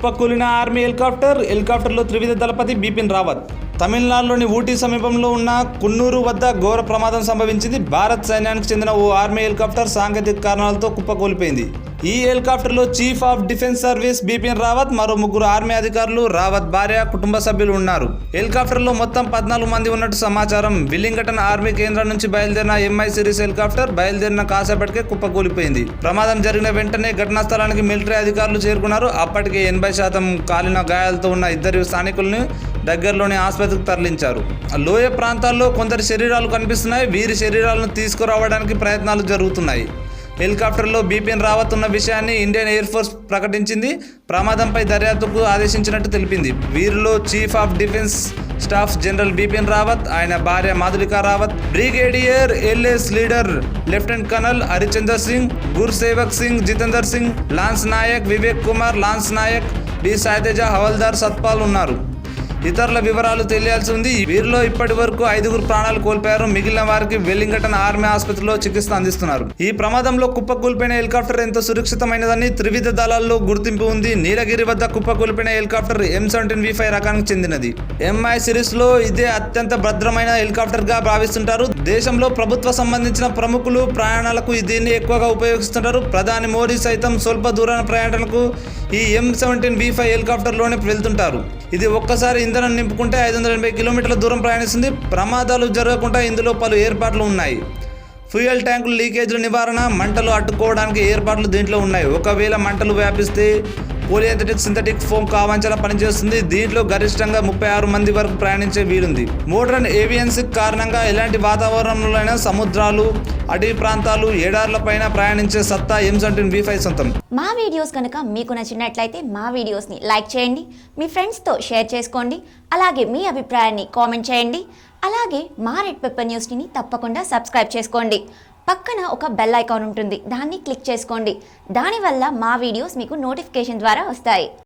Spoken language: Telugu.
కుప్పకూలిన ఆర్మీ హెలికాప్టర్లో త్రివిధ దళపతి బిపిన్ రావత్. తమిళనాడులోని ఊటీ సమీపంలో ఉన్న కున్నూరు వద్ద ఘోర ప్రమాదం సంభవించింది. భారత్ సైన్యానికి చెందిన ఓ ఆర్మీ హెలికాప్టర్ సాంకేతిక కారణాలతో కుప్పకూలిపోయింది. ఈ హెలికాప్టర్లో chief of defence service Bipin Rawat, మరో 3 ఆర్మీ అధికారులు, రావత్ భార్య, కుటుంబ సభ్యులు ఉన్నారు. హెలికాప్టర్లో మొత్తం 14 మంది ఉన్నట్టు సమాచారం. విల్లింగటన్ ఆర్మీ కేంద్రం నుంచి బయలుదేరిన ఎంఐ సిరీస్ హెలికాప్టర్ బయలుదేరిన కాసేపటికే కుప్పకూలిపోయింది. ప్రమాదం జరిగిన వెంటనే ఘటనా స్థలానికి మిలిటరీ అధికారులు చేరుకున్నారు. అప్పటికే 80% కాలిన గాయాలతో ఉన్న 2 స్థానికులను దగ్గరలోని ఆసుపత్రికి తరలించారు. లోయ ప్రాంతాల్లో కొందరి శరీరాలు కనిపిస్తున్నాయి. వీరి శరీరాలను తీసుకురావడానికి ప్రయత్నాలు జరుగుతున్నాయి. హెలికాప్టర్లో బిపిన్ రావత్ ఉన్న విషయాన్ని ఇండియన్ ఎయిర్ ఫోర్స్ ప్రకటించింది. ప్రమాదంపై దర్యాప్తుకు ఆదేశించినట్టు తెలిపింది. వీరిలో chief of defence staff general Bipin Rawat, ఆయన భార్య Madhulika Rawat, brigadier LS Lidder lieutenant colonel Harichandar Singh, Gursewak Singh, Jitender Singh, lance Naik Vivek Kumar, lance Naik B Sai Teja, Havildar Satpal ఉన్నారు. ఇతరుల వివరాలు తెలియాల్సి ఉంది. వీరిలో ఇప్పటి వరకు 5 ప్రాణాలు కోల్పోయారు. మిగిలిన వారికి వెల్లింగటన్ ఆర్మీ ఆసుపత్రిలో చికిత్స అందిస్తున్నారు. ఈ ప్రమాదంలో కుప్పకూలిపోయిన హెలికాప్టర్ ఎంతో సురక్షితమైనదని త్రివిధ దళాల్లో గుర్తింపు ఉంది. నీలగిరి వద్ద కుప్పకూలిపోయిన హెలికాప్టర్ M17V5 రకానికి చెందినది. ఎంఐ సిరీస్ లో ఇదే అత్యంత భద్రమైన హెలికాప్టర్ గా భావిస్తుంటారు. దేశంలో ప్రభుత్వ సంబంధించిన ప్రముఖులు ప్రయాణాలకు దీన్ని ఎక్కువగా ఉపయోగిస్తుంటారు. ప్రధాని మోడీ సైతం స్వల్ప దూర ప్రయాణాలకు ఈ M17V5 హెలికాప్టర్లోనే వెళ్తుంటారు. ఇది ఒక్కసారి ఇంధనం నింపుకుంటే 580 కిలోమీటర్ల దూరం ప్రయాణిస్తుంది. ప్రమాదాలు జరగకుండా ఇందులో పలు ఏర్పాట్లు ఉన్నాయి. ఫ్యూయల్ ట్యాంకులు లీకేజ్ల నివారణ, మంటలు అడ్డుకోవడానికి ఏర్పాట్లు దీంట్లో ఉన్నాయి. ఒకవేళ మంటలు వ్యాపిస్తే పోలియంథటిక్ సింథటిక్ ఫోమ్ కావంచన పనిచేస్తుంది. దీంట్లో గరిష్టంగా 36 మంది వరకు ప్రయాణించే వీలుంది. మోడర్న్ ఏవియన్స్ కారణంగా ఎలాంటి వాతావరణంలోనైనా సముద్రాలు, అటవీ ప్రాంతాలు, ఎడార్లపైన ప్రయాణించే సత్తా M17V5 సొంతం. మా వీడియోస్ కనుక మీకు నచ్చినట్లయితే మా వీడియోస్ని లైక్ చేయండి, మీ ఫ్రెండ్స్తో షేర్ చేసుకోండి, అలాగే మీ అభిప్రాయాన్ని కామెంట్ చేయండి. అలాగే మా రెడ్ పెప్పర్ న్యూస్ని తప్పకుండా సబ్స్క్రైబ్ చేసుకోండి. పక్కన ఒక బెల్ ఐకాన్ ఉంటుంది, దాన్ని క్లిక్ చేసుకోండి. దానివల్ల మా వీడియోస్ మీకు నోటిఫికేషన్ ద్వారా వస్తాయి.